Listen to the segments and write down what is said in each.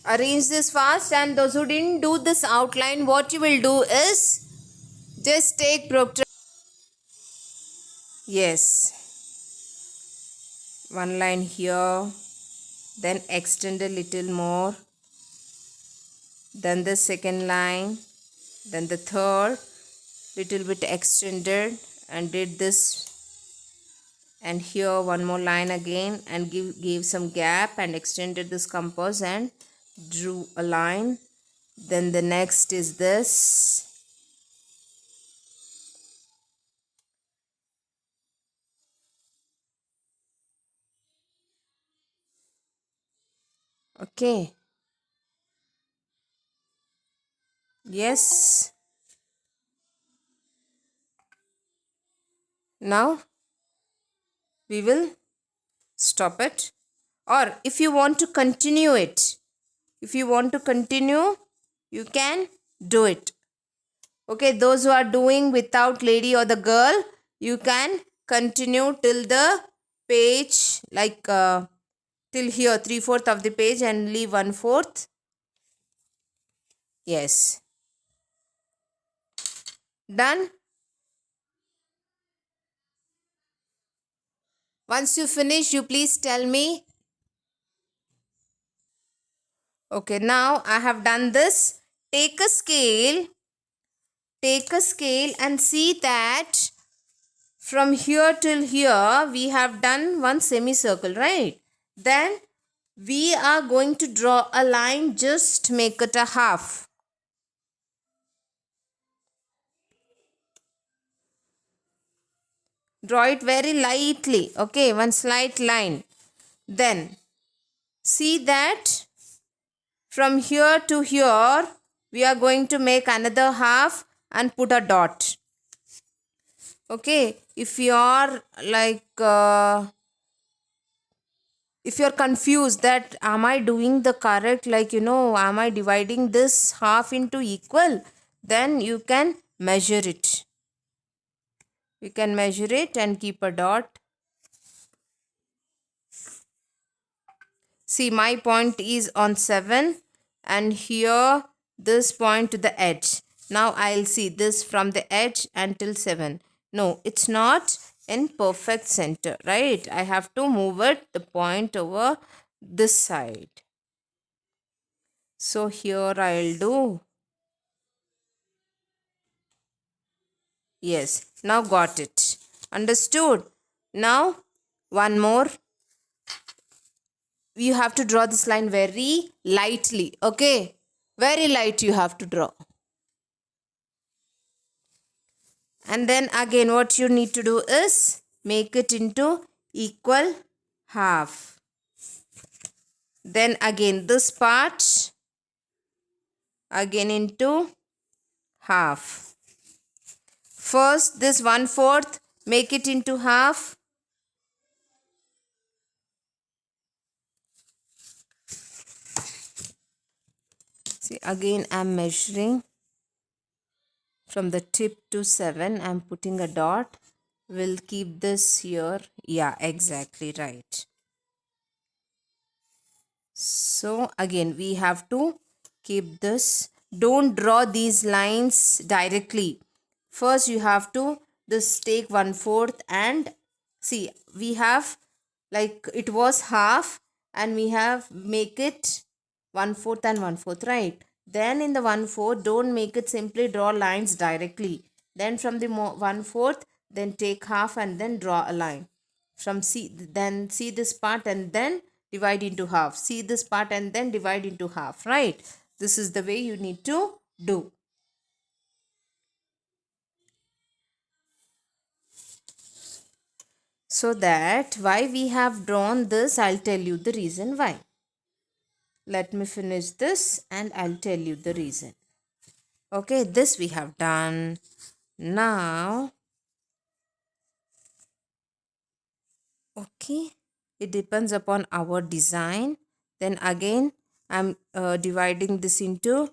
Arrange this fast, and those who didn't do this outline, what you will do is just take protractor. Yes, one line here, then extend a little more, then the second line, then the third, little bit extended, and did this, and here one more line again, and gave some gap and extended this compass and drew a line. Then the next is this. Okay. Yes. Now we will stop it. Or if you want to continue it, you can do it. Okay, those who are doing without lady or the girl, you can continue till the page, like till here, 3/4 of the page, and leave 1/4. Yes. Done. Once you finish, you please tell me. Okay, now I have done this. Take a scale and see that from here till here we have done one semicircle, right? Then we are going to draw a line, just make it a half. Draw it very lightly, okay, one slight line. Then see that from here to here we are going to make another half and put a dot. Okay, if you are like if you're confused that am I doing the correct, like am I dividing this half into equal, then you can measure it. You can measure it and keep a dot. See, my point is on 7 and here this point to the edge. Now I'll see this from the edge until 7. No, it's not in perfect center, right? I have to move it, the point over this side. So here I'll do. Yes, now got it. Understood? Now one more. You have to draw this line very lightly, okay? Very light you have to draw. And then again what you need to do is make it into equal half. Then again this part again into half. First this 1/4 make it into half. See, again I am measuring from the tip to 7. I am putting a dot. We'll keep this here. Yeah, exactly right. So again we have to keep this. Don't draw these lines directly. First you have to this take 1/4 and see, we have like it was half and we have make it 1/4 and 1/4, right? Then in the 1/4 don't make it simply draw lines directly. Then from the 1/4 then take half and then draw a line. From then see this part and then divide into half. See this part and then divide into half, right? This is the way you need to do. So that why we have drawn this, I'll tell you the reason why. Let me finish this and I'll tell you the reason. Okay, this we have done. Now, okay, it depends upon our design. Then again, I'm dividing this into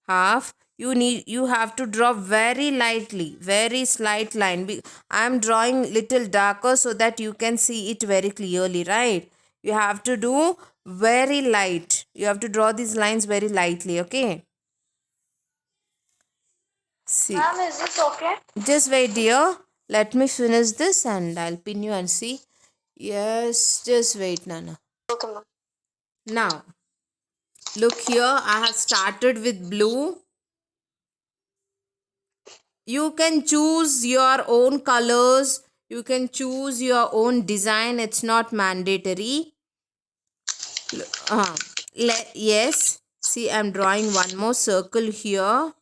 half. You have to draw very lightly, very slight line. I am drawing little darker so that you can see it very clearly, right? You have to do very light. You have to draw these lines very lightly, okay? See. Ma'am, is this okay? Just wait, dear. Let me finish this and I'll pin you and see. Yes, just wait, Nana. Okay, ma'am. Now, look here. I have started with blue. You can choose your own colors. You can choose your own design. It's not mandatory. Yes. See, I'm drawing one more circle here.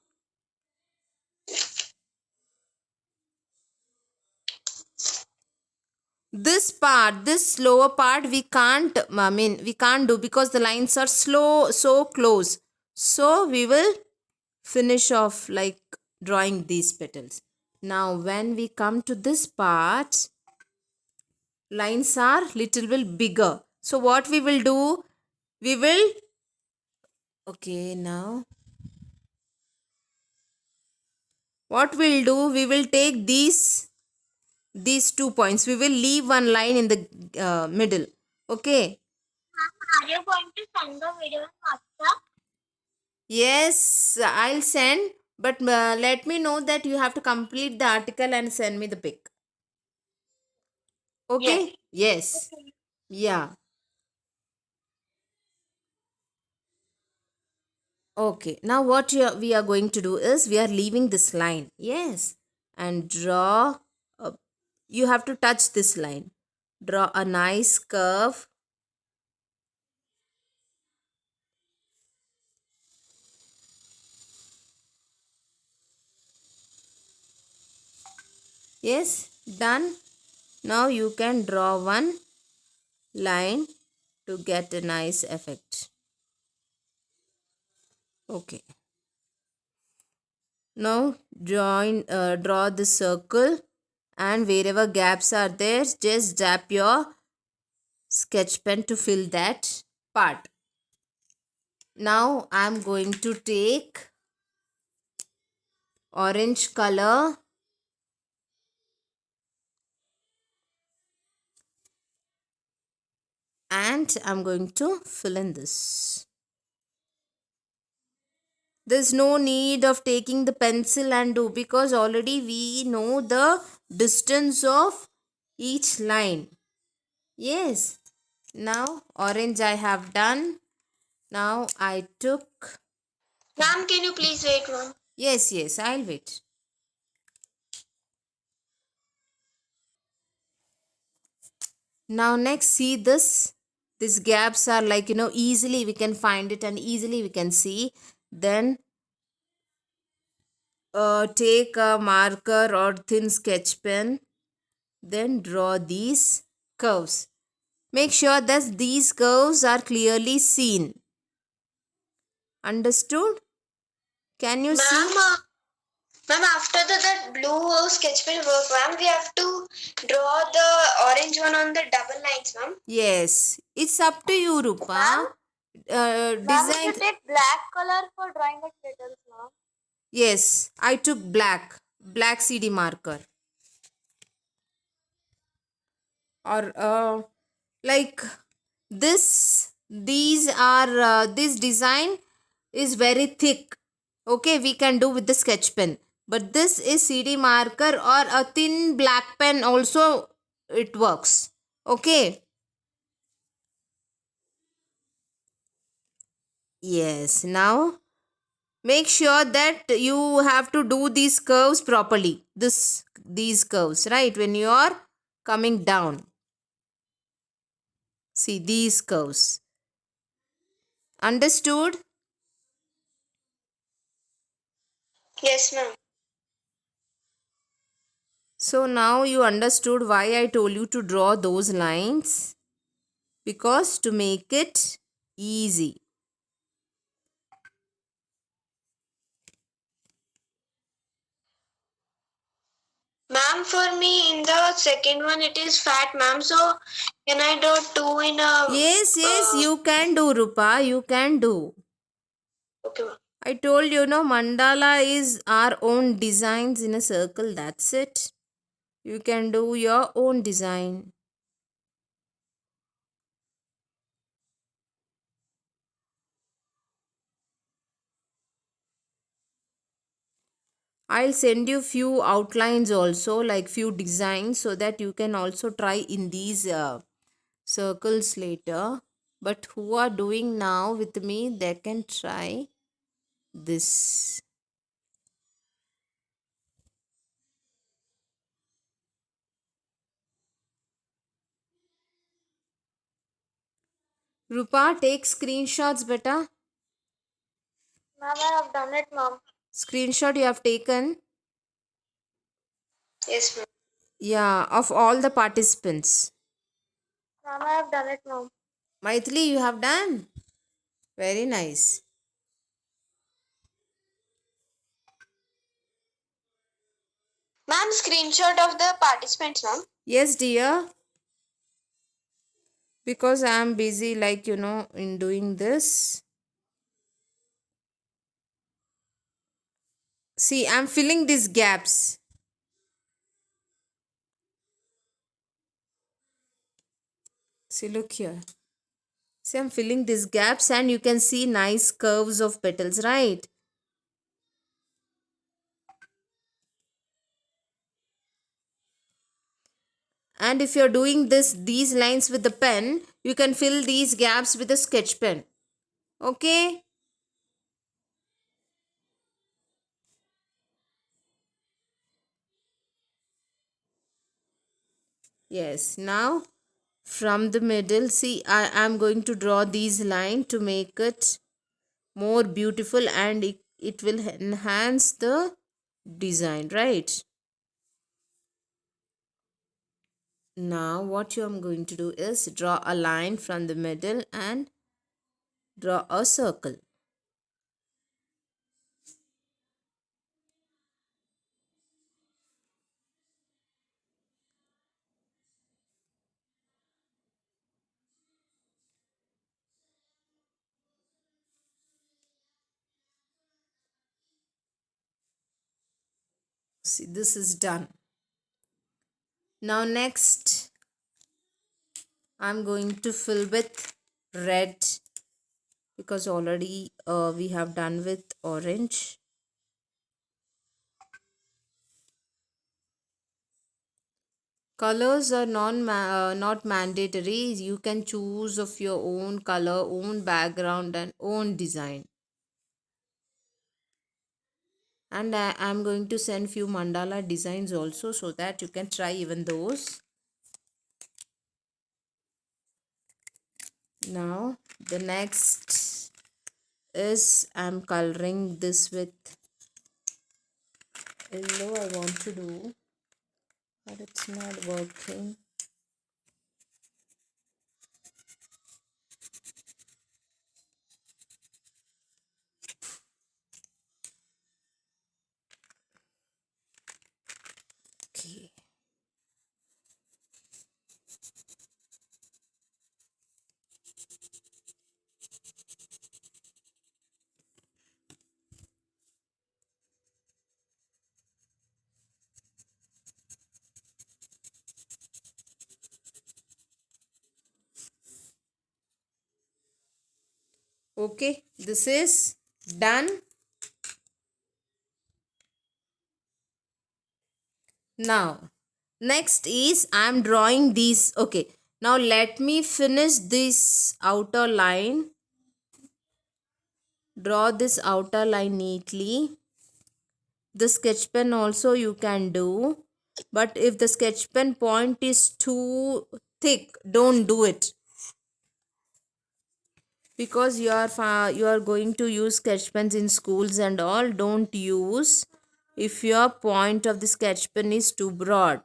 This part, this lower part, we can't do because the lines are so close. So we will finish off like drawing these petals. Now when we come to this part, lines are little bit bigger. So what we will do, we will, okay, now what we'll do, we will take these 2 points. We will leave one line in the middle. Okay. Are you going to send the video on WhatsApp? Yes, I'll send, but let me know that you have to complete the article and send me the pic. Okay? Yes. Okay. Yeah. Okay. Now what we are going to do is we are leaving this line. Yes. And draw. You have to touch this line. Draw a nice curve. Yes. Done. Now you can draw one line to get a nice effect. Okay. Now draw the circle, and wherever gaps are there, just dab your sketch pen to fill that part. Now I am going to take orange color and I am going to fill in this. There's no need of taking the pencil and do, because already we know the distance of each line. Yes. Now orange I have done. Now I took. Ma'am, can you please wait, ma'am? Yes, I'll wait. Now next, see this. These gaps are like, easily we can find it and easily we can see. Then take a marker or thin sketch pen. Then draw these curves. Make sure that these curves are clearly seen. Understood? Can you see? Ma'am, after that blue sketch pen work, ma'am, we have to draw the orange one on the double lines, ma'am. Yes. It's up to you, Rupa. Ma'am, Design. you take black color for drawing the petals, ma'am. Yes, I took black CD marker. Or like this design is very thick. Okay, we can do with the sketch pen. But this is CD marker or a thin black pen also it works. Okay. Yes, now make sure that you have to do these curves properly. These curves, right? When you are coming down. See these curves. Understood? Yes, ma'am. So now you understood why I told you to draw those lines. Because to make it easy. Ma'am, for me in the second one it is fat, ma'am. So can I draw two in a? Yes, you can do, Rupa. You can do. Okay, ma'am. I told you, mandala is our own designs in a circle. That's it. You can do your own design. I'll send you few outlines also, like few designs, so that you can also try in these circles later. But who are doing now with me, they can try this. Rupa, take screenshots, beta. Ma'am, I have done it, ma'am. Screenshot you have taken? Yes, ma'am. Yeah, of all the participants. Ma'am, I have done it, ma'am. Maithili, you have done? Very nice. Ma'am, screenshot of the participants, ma'am. Yes, dear. Because I am busy, like, in doing this. See, I'm filling these gaps. See, look here. See, I'm filling these gaps and you can see nice curves of petals, right? And if you're doing these lines with the pen, you can fill these gaps with a sketch pen. Okay? Yes. Now, from the middle, see, I am going to draw these lines to make it more beautiful, and it will enhance the design, right? Now what you am going to do is draw a line from the middle and draw a circle. See, this is done. Now next I'm going to fill with red, because already we have done with orange. Colors are not mandatory. You can choose of your own color, own background and own design. And I am going to send few mandala designs also, so that you can try even those. Now the next is I'm coloring this with yellow. I want to do, but it's not working. Okay. Okay, this is done. Now next is I'm drawing these. Okay, now let me finish this outer line. Draw this outer line neatly. The sketch pen also you can do, but if the sketch pen point is too thick, don't do it, because you are going to use sketch pens in schools and all. Don't use if your point of the sketch pen is too broad.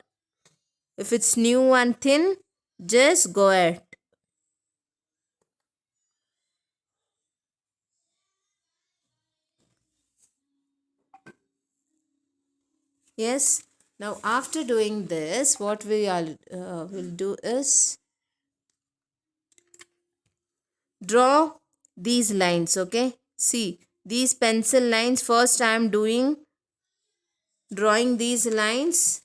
If it's new and thin, just go ahead. Yes. Now after doing this, what we will do is draw these lines. Okay, see these pencil lines. First I am drawing these lines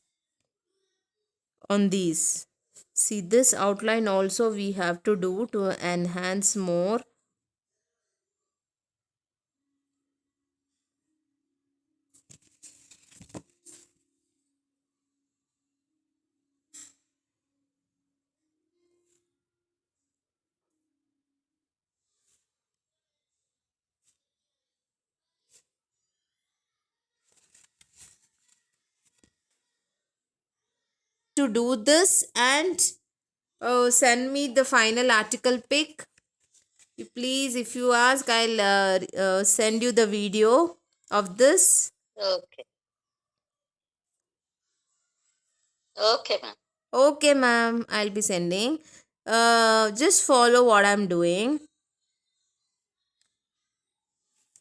on these. See, this outline also we have to do to enhance more. to do this and send me the final article pic. Please, if you ask, I'll send you the video of this. Okay. Okay, ma'am. Okay, ma'am, I'll be sending. Just follow what I'm doing.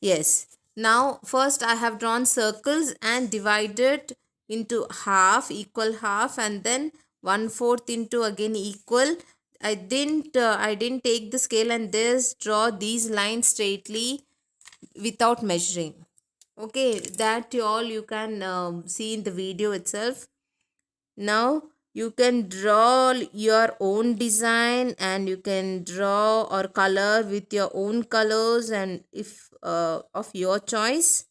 Yes. Now, first I have drawn circles and divided into half, equal half, and then 1/4 into again equal. I didn't take the scale and just draw these lines straightly without measuring. Okay, that all you can see in the video itself. Now you can draw your own design and you can draw or color with your own colors and if of your choice.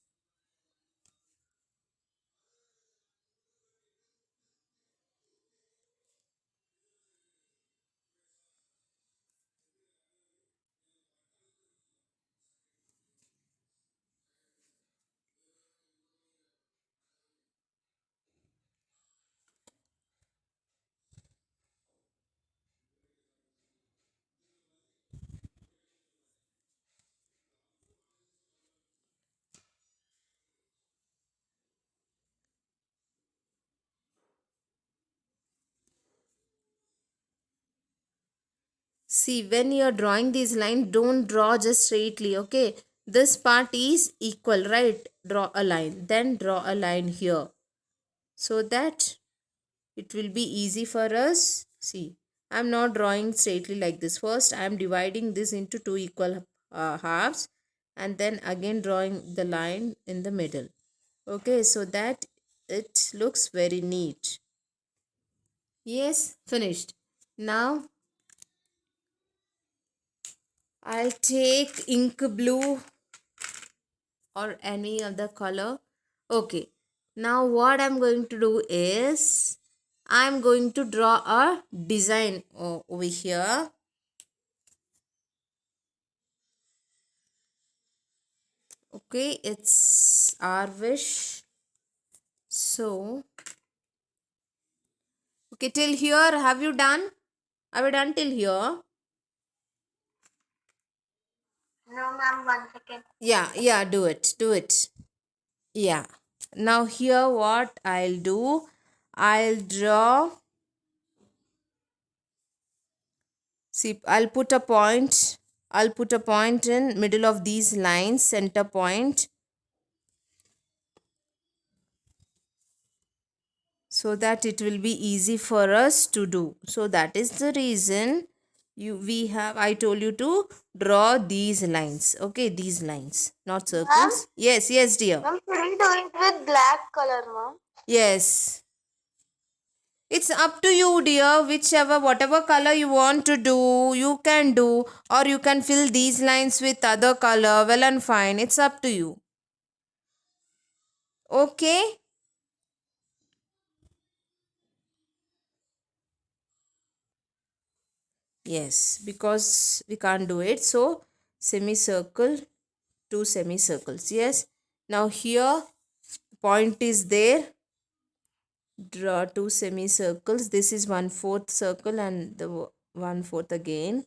See, when you're drawing these lines, don't draw just straightly, okay? This part is equal, right? Draw a line, then draw a line here so that it will be easy for us. See, I'm not drawing straightly like this. First, I'm dividing this into two equal halves and then again drawing the line in the middle. Okay, so that it looks very neat. Yes, finished. Now, I'll take ink blue or any other color. Okay, now what I'm going to do is I'm going to draw a design over here. Okay, it's our wish. So, okay, till here, have you done? Have you done till here? No, ma'am, 1 second. Yeah, do it. Yeah. Now here what I'll do, I'll draw, see, I'll put a point in middle of these lines, center point, so that it will be easy for us to do. So that is the reason I told you to draw these lines. Okay, these lines, not circles. Yes, dear. Ma'am, should we do it with black color, ma'am? Yes. It's up to you, dear. Whatever color you want to do, you can do. Or you can fill these lines with other color. Well and fine. It's up to you. Okay? Yes, because we can't do it. So, semicircle, two semicircles. Yes. Now here, point is there. Draw two semicircles. This is 1/4 circle and the 1/4 again.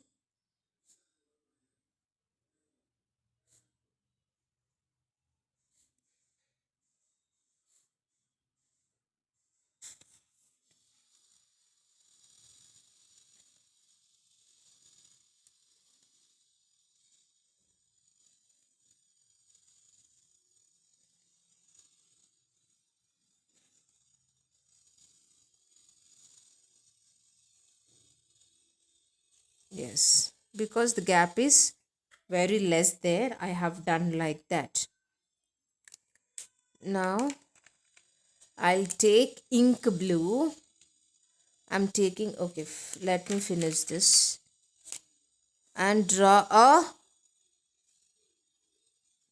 Yes, because the gap is very less there, I have done like that. Now I'll take ink blue. I'm taking, okay, let me finish this and draw a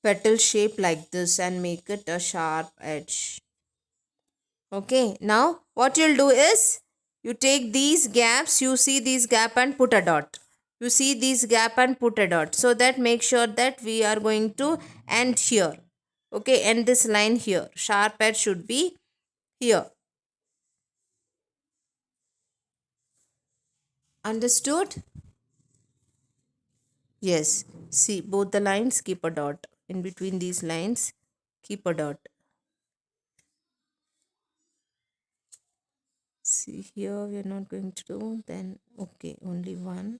petal shape like this and make it a sharp edge. Okay, now what you'll do is you take these gaps, you see these gap and put a dot. You see these gap and put a dot. So that make sure that we are going to end here. Okay, end this line here. Sharp edge should be here. Understood? Yes. See, both the lines keep a dot. In between these lines, keep a dot. See, here we are not going to do. Then, okay, only one.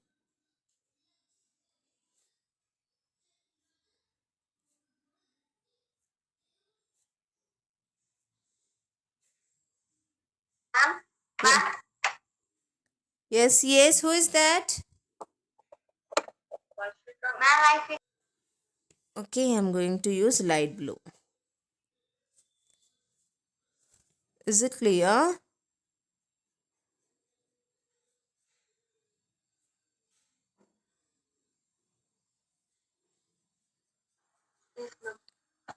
Ma'am, Yeah. ma'am, Yes, yes. Who is that? ma'am, I feel. Okay, I'm going to use light blue. Is it clear?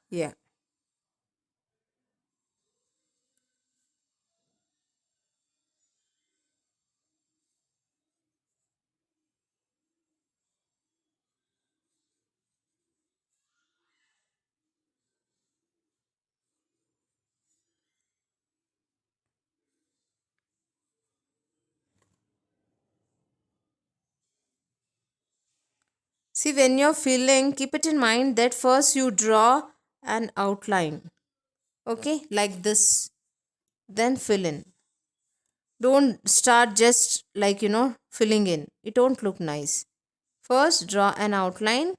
Yeah. See, when you're filling, keep it in mind that first you draw an outline. Okay, like this. Then fill in. Don't start just like, filling in. It won't look nice. First, draw an outline,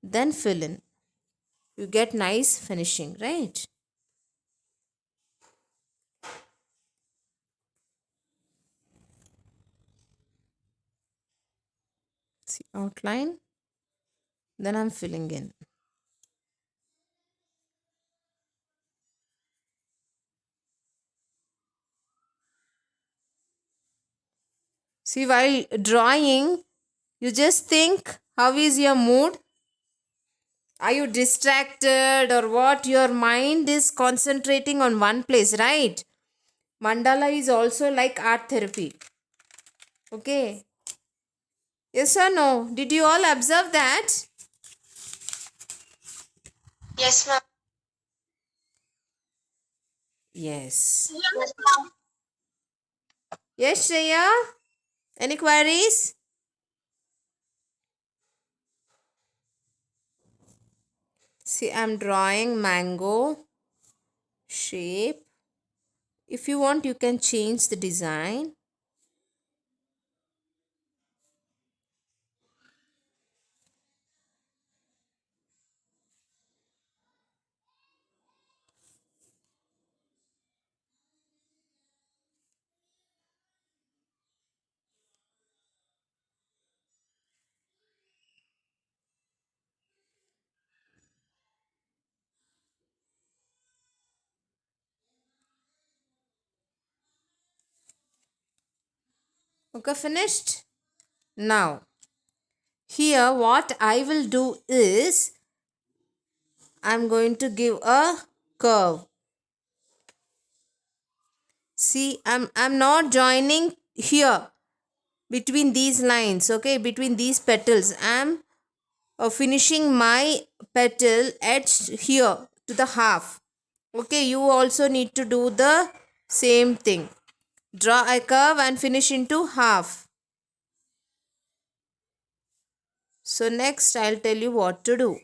then fill in. You get nice finishing, right? See, outline, then I'm filling in. See, while drawing, you just think, how is your mood? Are you distracted or what? Your mind is concentrating on one place, right? Mandala is also like art therapy. Okay. Yes or no? Did you all observe that? Yes, ma'am. Yes. Yes, ma'am. Yes, Shreya? Any queries? See, I'm drawing mango shape. If you want, you can change the design. Okay, finished? Now, here what I will do is I'm going to give a curve. See, I'm not joining here between these lines, okay, between these petals. I'm finishing my petal edge here to the half. Okay, you also need to do the same thing. Draw a curve and finish into half. So next I'll tell you what to do.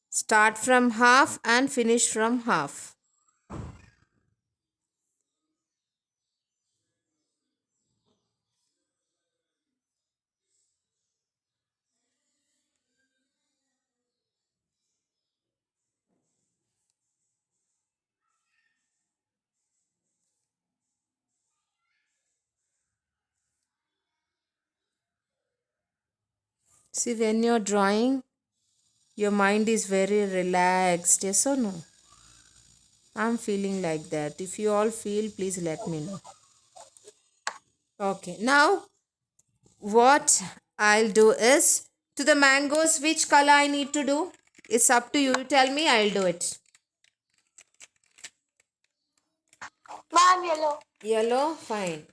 Start from half and finish from half. See, when you're drawing, your mind is very relaxed. Yes or no? I'm feeling like that. If you all feel, please let me know. Okay, now what I'll do is to the mangoes, which color I need to do? It's up to you. You tell me, I'll do it. Ma'am, yellow. Yellow, fine.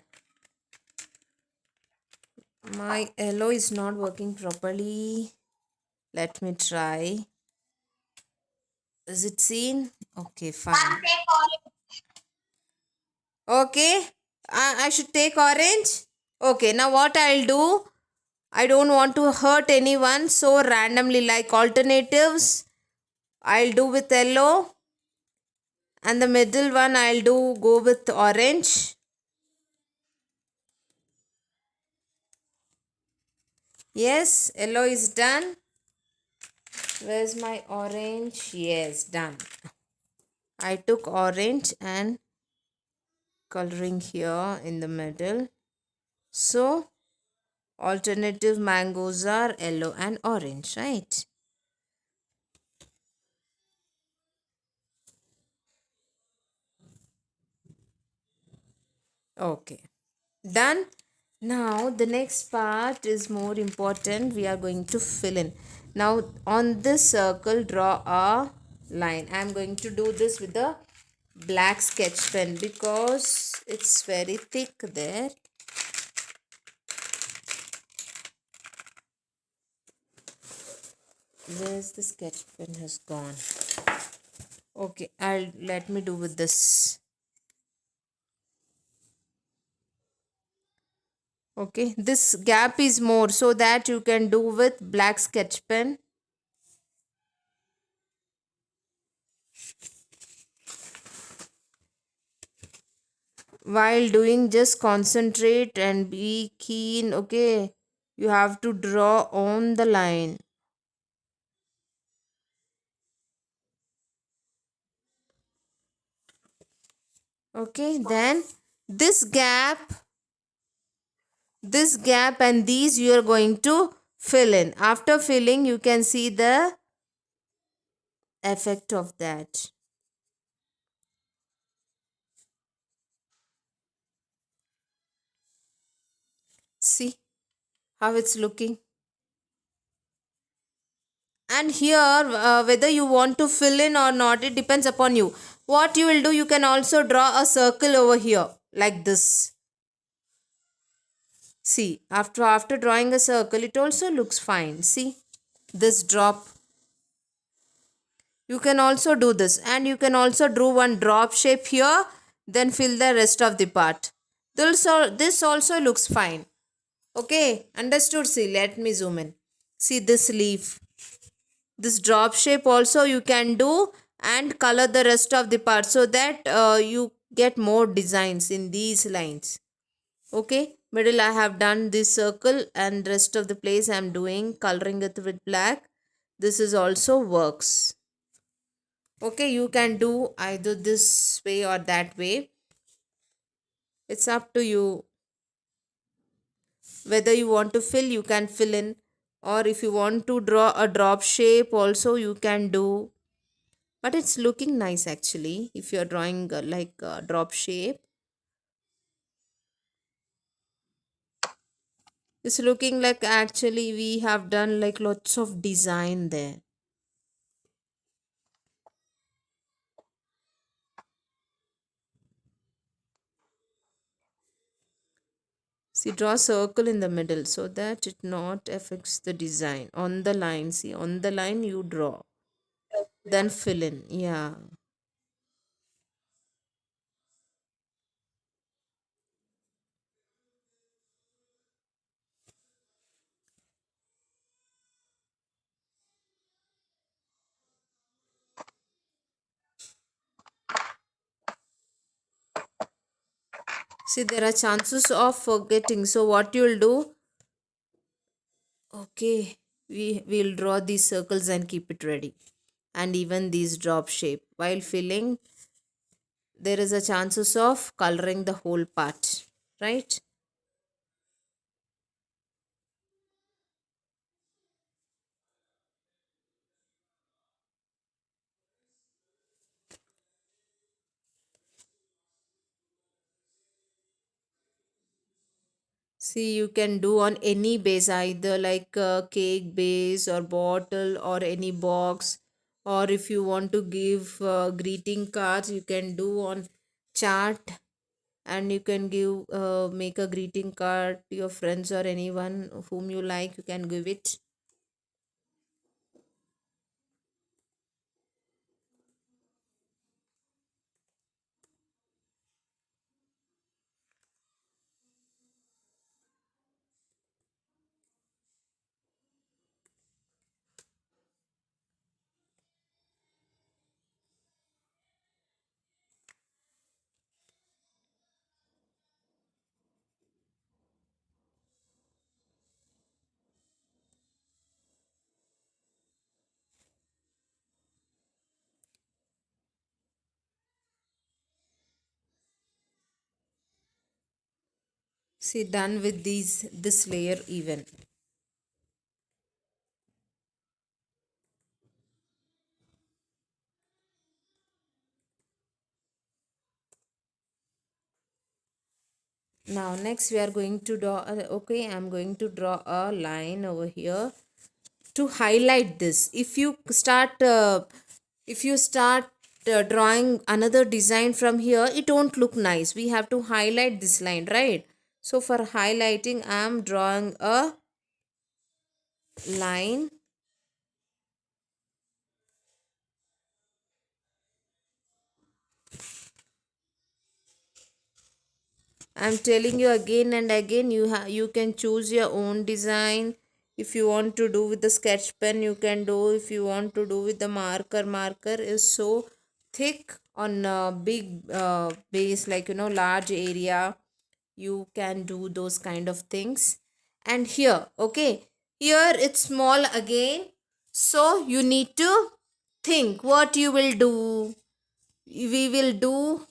My yellow is not working properly. Let me try. Is it seen? Okay, Ma'am, fine. take orange. Okay, I should take orange. Okay, now what I'll do, I don't want to hurt anyone, so randomly, like alternatives, I'll do with yellow, and the middle one I'll do go with orange. Yes, yellow is done. Where's my orange? Yes, done. I took orange and coloring here in the middle. So alternative mangoes are yellow and orange, right? Okay, done. Now the next part is more important. We are going to fill in. Now on this circle draw a line. I am going to do this with the black sketch pen because it's very thick there. Where's the sketch pen has gone? Okay, I'll let me do with this. Okay, this gap is more so that you can do with black sketch pen. While doing, just concentrate and be keen. Okay, you have to draw on the line. Okay, then this gap, and these you are going to fill in. After filling, you can see the effect of that. See how it's looking. And here, whether you want to fill in or not, it depends upon you. What you will do, you can also draw a circle over here like this. See, after drawing a circle, it also looks fine. See, this drop. You can also do this, and you can also draw one drop shape here, then fill the rest of the part. This also looks fine. Okay, understood? See, let me zoom in. See this leaf. This drop shape also you can do and color the rest of the part so that you get more designs in these lines. Okay, middle I have done this circle and rest of the place I am doing coloring it with black. This is also works. Okay, you can do either this way or that way. It's up to you. Whether you want to fill, you can fill in, or if you want to draw a drop shape also you can do. But it's looking nice actually if you're drawing like a drop shape. It's looking like actually we have done like lots of design there. See, draw a circle in the middle so that it not affects the design. On the line, see, on the line you draw. Then fill in. Yeah. See, there are chances of forgetting. So what you'll do, okay, we'll draw these circles and keep it ready. And even these drop shape. While filling, there is a chances of coloring the whole part, right? See, you can do on any base, either like a cake base or bottle or any box. Or if you want to give greeting cards, you can do on chart, and you can give make a greeting card to your friends or anyone whom you like. You can give it. See, done with this layer even. Now next we are going to draw okay, I'm going to draw a line over here to highlight this. If you start drawing another design from here, it won't look nice. We have to highlight this line, right? So for highlighting, I am drawing a line. I'm telling you again and again, you can choose your own design. If you want to do with the sketch pen, you can do. If you want to do with the marker is so thick on a big base, like large area. You can do those kind of things. And here, okay, here it's small again. So you need to think what you will do. We will do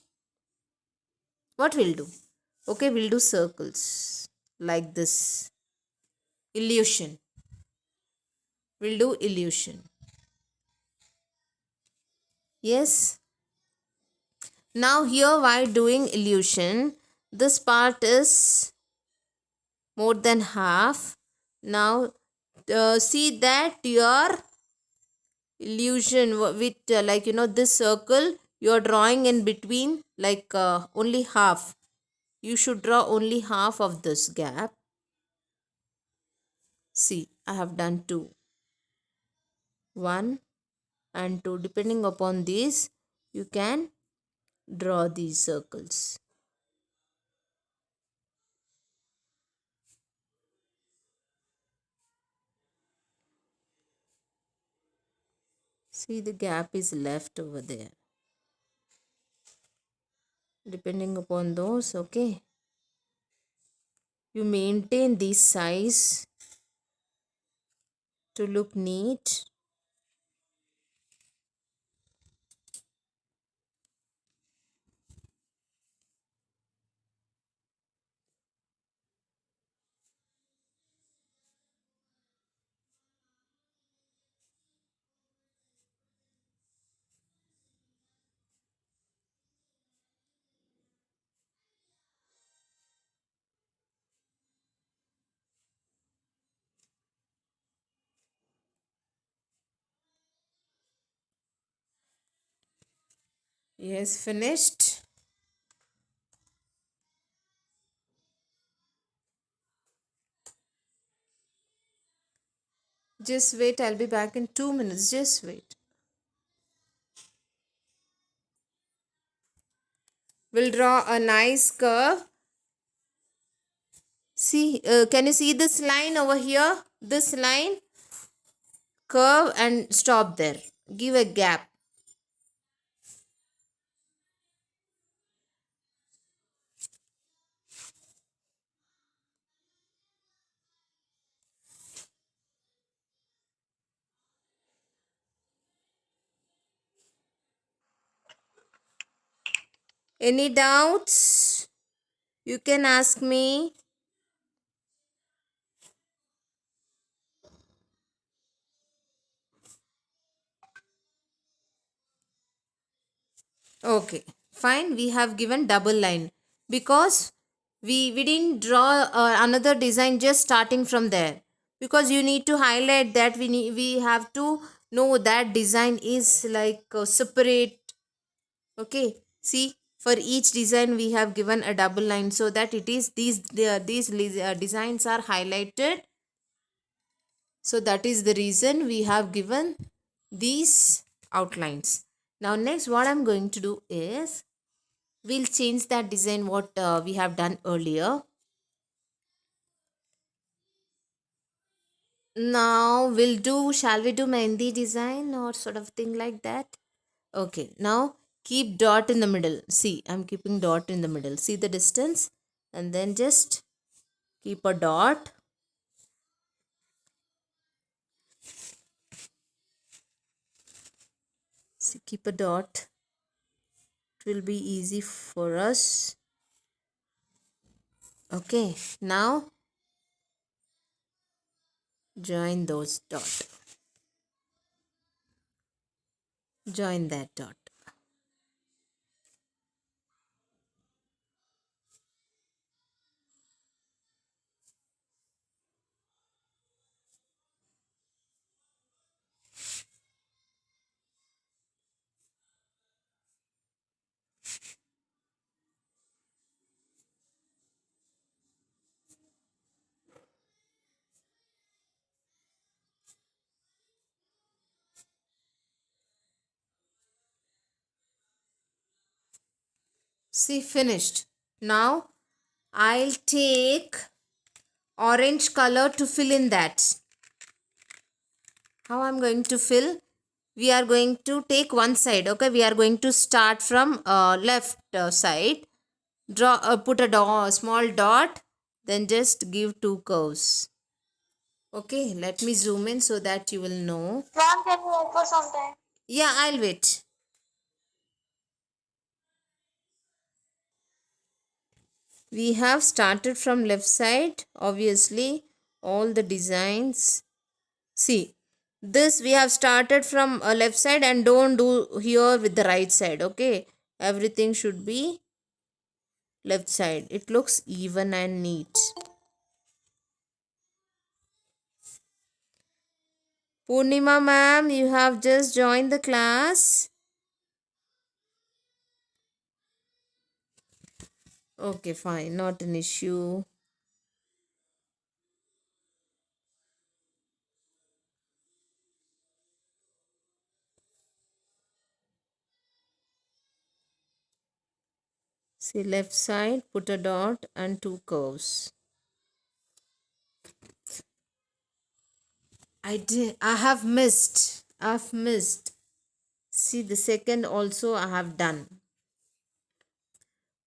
what we'll do. Okay, we'll do circles like this. Illusion. We'll do illusion. Yes. Now here while doing illusion, this part is more than half. Now see that your illusion with this circle you are drawing in between, like only half. You should draw only half of this gap. See, I have done two. One and two. Depending upon these, you can draw these circles. See, the gap is left over there. Depending upon those, okay, you maintain this size to look neat. Yes, finished. Just wait, I'll be back in 2 minutes. Just wait. We'll draw a nice curve. See, can you see this line over here? This line, curve and stop there. Give a gap. Any doubts? You can ask me. Okay, fine. We have given double line because we didn't draw another design just starting from there, because you need to highlight that we have to know that design is like separate. Okay, see, for each design we have given a double line so that it is these designs are highlighted. So that is the reason we have given these outlines. Now next what I'm going to do is we'll change that design what we have done earlier. Now shall we do mehndi design or sort of thing like that? Okay, now keep dot in the middle. See, I'm keeping dot in the middle. See the distance, and then just keep a dot. See, keep a dot. It will be easy for us. Okay, now join those dot. Join that dot. See, finished. Now I'll take orange color to fill in that. How I'm going to fill? We are going to take one side. Okay, we are going to start from left side. Draw, put a small dot, then just give two curves. Okay, let me zoom in so that you will know. Ma'am, can you wait for some time? Yeah, I'll wait. We have started from left side. Obviously, all the designs. See, this we have started from left side, and don't do here with the right side. Okay, everything should be left side. It looks even and neat. Purnima ma'am, you have just joined the class. Okay, fine, not an issue. See, left side, put a dot and two curves. I have missed. I've missed. See, the second also I have done.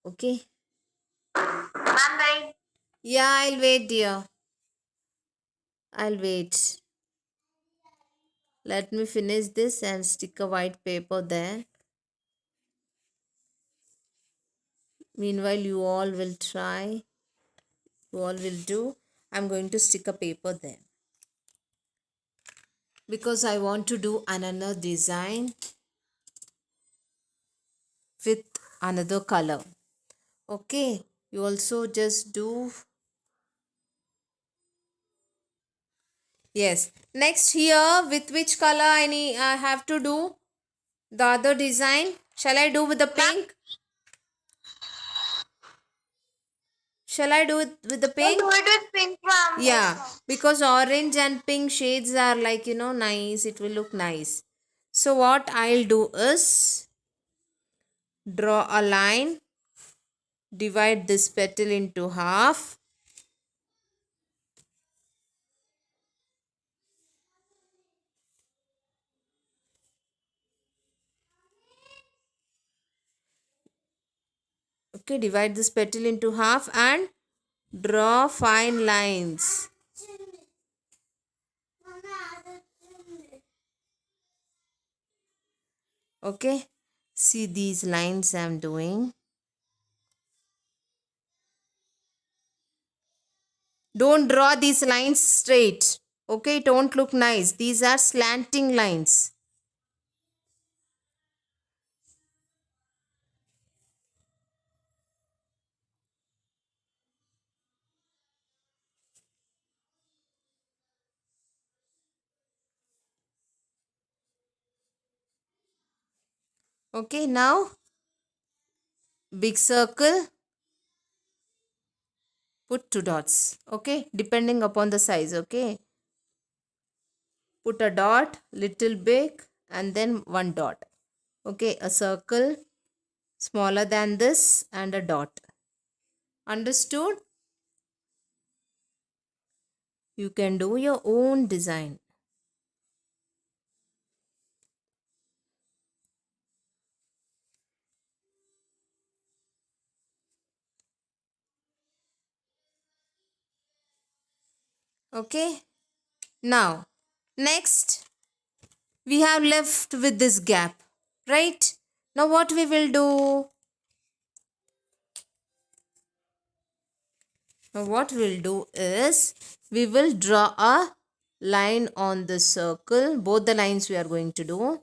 Okay. Ma'am, wait. Yeah, I'll wait, dear. I'll wait. Let me finish this and stick a white paper there. Meanwhile, you all will try. You all will do. I'm going to stick a paper there. Because I want to do another design with another color. Okay. You also just do. Yes. Next here, with which color I have to do the other design? Shall I do with the pink? Shall I do it with the I'll pink? do it with pink, ma'am. Yeah, because orange and pink shades are like, nice. It will look nice. So what I'll do is draw a line, divide this petal into half. Okay, divide this petal into half and draw fine lines. Okay, see these lines I'm doing. Don't draw these lines straight. Okay, it won't look nice. These are slanting lines. Okay, now big circle, put two dots. Okay, depending upon the size. Okay, put a dot, little big, and then one dot. Okay, a circle smaller than this and a dot. Understood? You can do your own design. Okay, now next we have left with this gap, right? Now what we will do? Now what we'll do is we will draw a line on the circle. Both the lines we are going to do.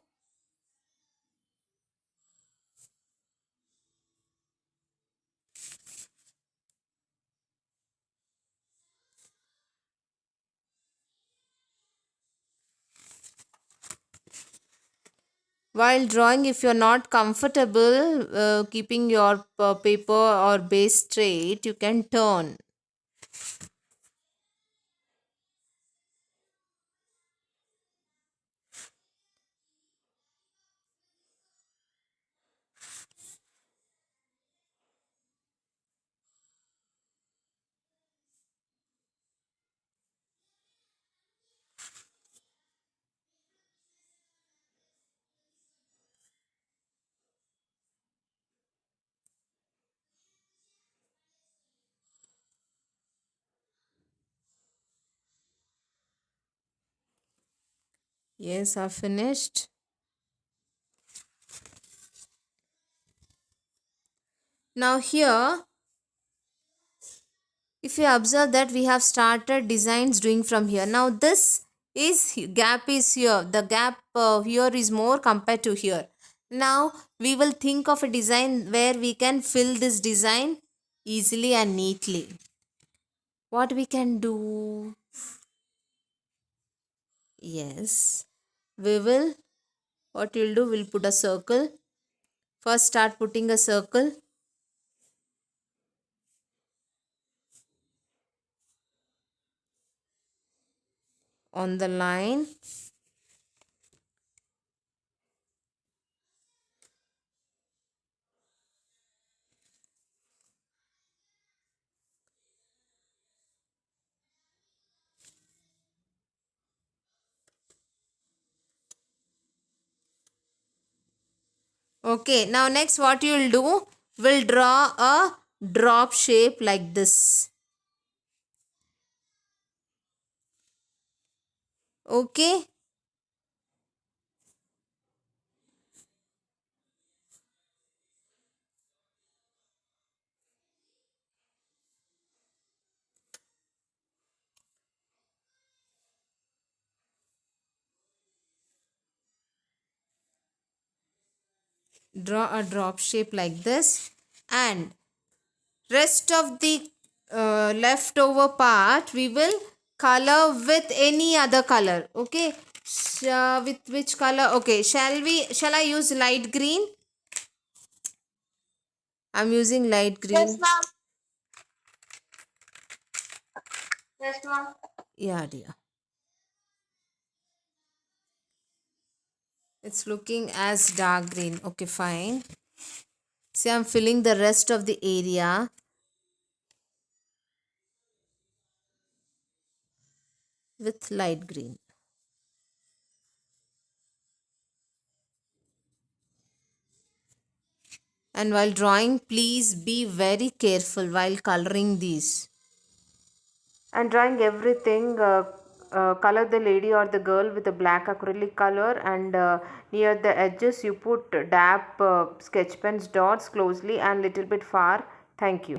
While drawing, if you're not comfortable keeping your paper or base straight, you can turn. Yes, I've finished. Now here, if you observe that we have started designs doing from here. Now this gap is here. The gap here is more compared to here. Now we will think of a design where we can fill this design easily and neatly. What we can do? Yes, we will. What we'll do? We'll put a circle. First start putting a circle. On the line. Okay, now next what you will do, will draw a drop shape like this. Okay. Draw a drop shape like this, and rest of the leftover part we will color with any other color. Okay. With which color? Okay, shall I use light green? I'm using light Yes, green. ma'am. Yes, ma'am. Yeah, dear. It's looking as dark green. Okay, fine. See, I'm filling the rest of the area with light green. And while drawing, please be very careful while coloring these. And drawing everything, color the lady or the girl with a black acrylic color, and near the edges you put dab sketch pens dots closely and little bit far. Thank you.